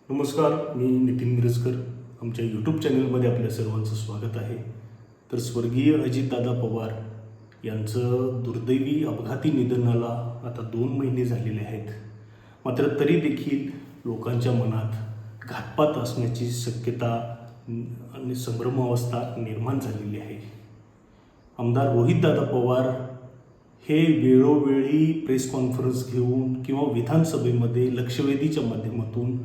नमस्कार, मी नितीन मिरजकर. आमच्या यूट्यूब चॅनलमध्ये आपल्या सर्वांचं स्वागत आहे. तर स्वर्गीय अजितदादा पवार यांचं दुर्दैवी अपघाती निधनाला आता 2 महिने झालेले आहेत. मात्र तरी देखील लोकांच्या मनात घातपात असण्याची शक्यता आणि संभ्रमावस्था निर्माण झालेली आहे. आमदार रोहितदादा पवार हे वेळोवेळी प्रेस कॉन्फरन्स घेऊन किंवा विधानसभेमध्ये लक्षवेधीच्या माध्यमातून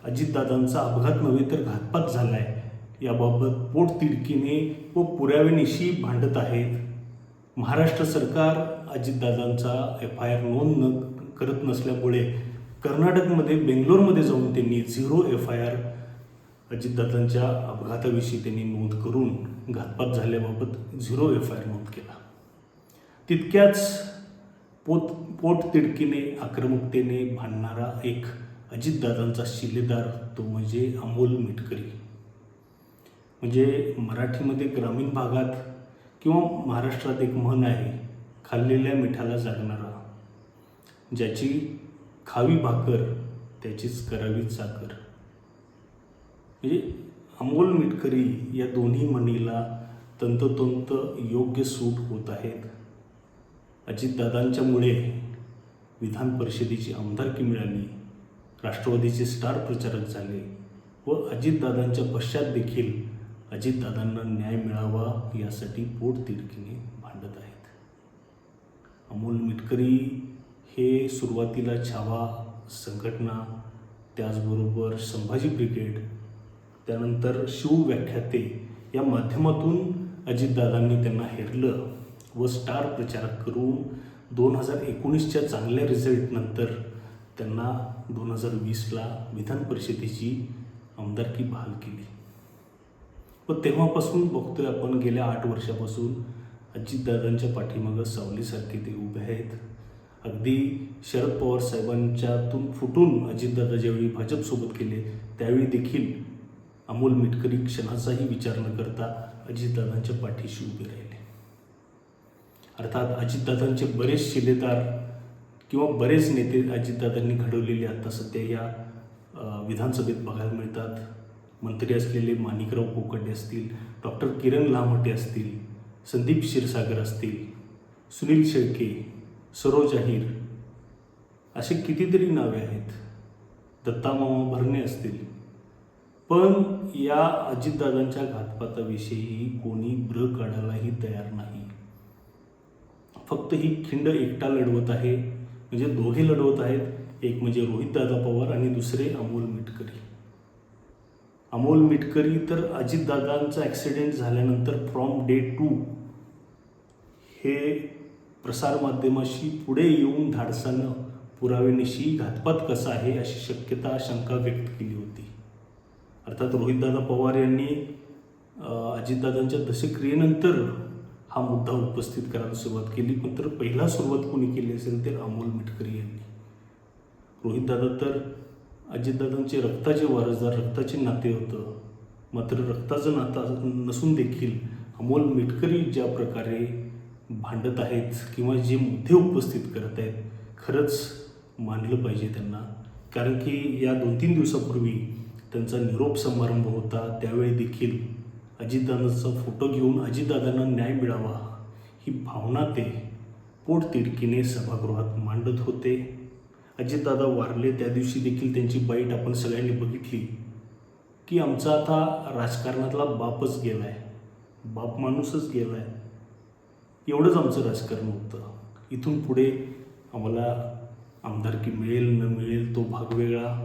अजितदादांचा अपघात नव्हे तर घातपात झाला आहे याबाबत पोटतिडकीने व पुराव्यानिशी भांडत आहेत. महाराष्ट्र सरकार अजितदादांचा FIR नोंद करत नसल्यामुळे कर्नाटकमध्ये बेंगलोरमध्ये जाऊन त्यांनी 0 FIR अजितदादांच्या अपघाताविषयी त्यांनी नोंद करून घातपात झाल्याबाबत 0 FIR नोंद केला. तितक्याच पोटतिडकीने आक्रमकतेने भांडणारा एक अजितदादांचा शिलेदार तो म्हणजे अमोल मिटकरी. म्हणजे मराठीमध्ये ग्रामीण भागात किंवा महाराष्ट्रात एक म्हण आहे, खाल्लेल्या मिठाला जागणारा, ज्याची खावी भाकर त्याचीच करावी चाकर. म्हणजे अमोल मिटकरी या दोन्ही म्हणीला तंतोतंत योग्य सूट होत आहेत. अजितदादांच्यामुळे विधान परिषदेची आमदारकी मिळाली, राष्ट्रवादीचे स्टार प्रचारक झाले व अजितदादांच्या पश्चात देखील अजितदादांना न्याय मिळावा यासाठी पोटतिडकीने भांडत आहेत. अमोल मिटकरी हे सुरुवातीला छावा संघटना, त्याचबरोबर संभाजी ब्रिगेड, त्यानंतर शिवव्याख्याते या माध्यमातून अजितदादांनी त्यांना हेरलं व स्टार प्रचारक करून 2019च्या चांगल्या रिझल्टनंतर त्यांना 2020ला विधान परिषदेची आमदारकी बहाल केली. व तेव्हापासून बघतोय आपण गेल्या 8 वर्षापासून अजितदादांच्या पाठीमागं सावलीसारखे ते उभे आहेत. अगदी शरद पवार साहेबांच्यातून फुटून अजितदादा ज्यावेळी भाजपसोबत गेले त्यावेळी देखील अमोल मिटकरी क्षणाचाही विचार न करता अजितदादांच्या पाठीशी उभे राहिले. अर्थात अजितदादांचे बरेच शिलेदार किंवा बरेच नेते अजितदादांनी घडवलेले आता सध्या या विधानसभेत बघायला मिळतात. मंत्री असलेले माणिकराव कोकाटे असतील, डॉक्टर किरण लहामटे असतील, संदीप क्षीरसागर असतील, सुनील शेळके, सरोज अहिर, असे कितीतरी नावे आहेत, दत्तामामा भरणे असतील. पण या अजितदादांच्या घातपाताविषयी कोणी ब्र काढायलाही तयार नाही. फक्त ही खिंड एकटा लढवत आहे, म्हणजे दोघे लढवत आहेत. एक म्हणजे रोहितदादा पवार आणि दुसरे अमोल मिटकरी. अमोल मिटकरी तर अजितदादांचा ॲक्सिडेंट झाल्यानंतर फ्रॉम डे 2 हे प्रसारमाध्यमाशी पुढे येऊन धाडसानं पुराव्यानिशी घातपात कसा आहे अशी शक्यता शंका व्यक्त केली होती. अर्थात रोहितदादा पवार यांनी अजितदादांच्या दशक्रियेनंतर हा मुद्दा उपस्थित करायला सुरुवात केली. पण तर पहिला सुरुवात कोणी केली असेल तर अमोल मिटकरी यांनी. रोहितदादा तर अजितदादांचे रक्ताचे वारसदार, रक्ताचे नाते होतं. मात्र रक्ताचं नातं नसून देखील अमोल मिटकरी ज्या प्रकारे भांडत आहेत किंवा जे मुद्दे उपस्थित करत आहेत, खरंच मानलं पाहिजे त्यांना. कारण की या 2-3 दिवसापूर्वी त्यांचा निरोप समारंभ होता, त्यावेळी देखील अजितदादांचा फोटो घेऊन अजितदादांना न्याय मिळावा ही भावना ते पोटतिडकीने सभागृहात मांडत होते. अजितदादा वारले त्या दिवशी देखील त्यांची बाईट आपण सगळ्यांनी बघितली की आमचा आता राजकारणातला बापच गेला आहे, बाप माणूसच गेला आहे, एवढंच आमचं राजकारण होतं. इथून पुढे आम्हाला आमदारकी मिळेल न मिळेल तो भाग वेगळा,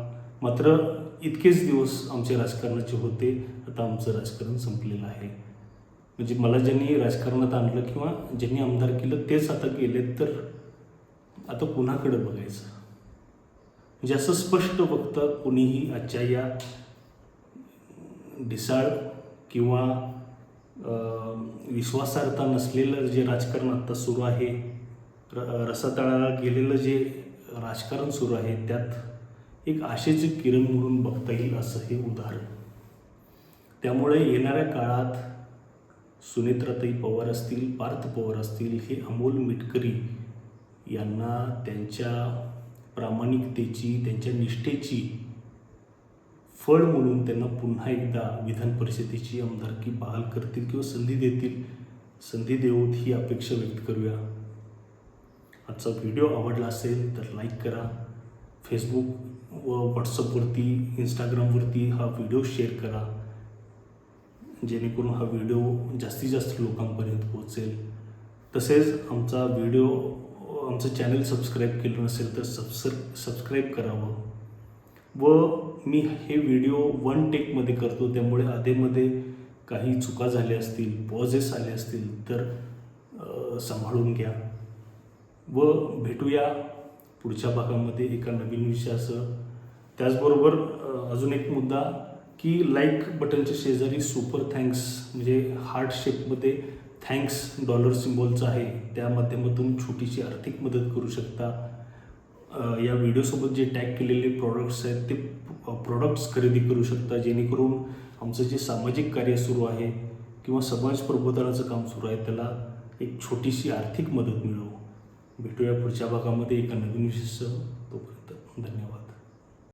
मात्र इतकेच दिवस आमचे राजकारणाचे होते, आता आमचं राजकारण संपलेलं आहे. म्हणजे मला ज्यांनी राजकारणात आणलं किंवा ज्यांनी आमदार केलं तेच आता गेलेत, तर आता कुणाकडे बघायचं. म्हणजे असं स्पष्ट बघतं कोणीही आजच्या या ढिसाळ किंवा विश्वासार्हता नसलेलं जे राजकारण आत्ता सुरू आहे, रसातळाला गेलेलं जे राजकारण सुरू आहे, त्यात एक आशेचे किरण म्हणून बघता येईल असं हे उदाहरण. त्यामुळे येणाऱ्या काळात सुनेत्राताई पवार असतील, पार्थ पवार असतील, हे अमोल मिटकरी यांना त्यांच्या प्रामाणिकतेची, त्यांच्या निष्ठेची फळ म्हणून त्यांना पुन्हा एकदा विधान परिषदेची आमदारकी बहाल करतील किंवा संधी देतील. संधी देऊत ही अपेक्षा व्यक्त करूया. आजचा व्हिडिओ आवडला असेल तर लाईक करा. फेसबुक व व्हॉट्सअपवरती, इंस्टाग्रामवरती हा व्हिडिओ शेअर करा, जेणेकरून हा व्हिडिओ जास्तीत जास्त लोकांपर्यंत पोहोचेल. तसेच आमचं चॅनल सबस्क्राईब केलं नसेल तर सबस्क्राईब करावं. व मी हे व्हिडिओ वन टेकमध्ये करतो, त्यामुळे आधेमध्ये काही चुका झाल्या असतील, पॉजेस आले असतील तर सांभाळून घ्या. व भेटूया पुढच्या भागामध्ये एका नवीन विषयासह. त्याचबरोबर अजून एक मुद्दा की लाईक बटनच्या शेजारी सुपर थँक्स म्हणजे हार्ट शेपमध्ये थँक्स डॉलर सिम्बॉलचं आहे, त्या माध्यमातून छोटीशी आर्थिक मदत करू शकता. या व्हिडिओसोबत जे टॅग केलेले प्रॉडक्ट्स आहेत ते प्रॉडक्ट्स खरेदी करू शकता, जेणेकरून आमचं जे सामाजिक कार्य सुरू आहे किंवा समाज प्रबोधनाचं काम सुरू आहे त्याला एक छोटीशी आर्थिक मदत मिळवू. भेटूया पुढच्या भागामध्ये एका नवीन विषयासह. तोपर्यंत धन्यवाद.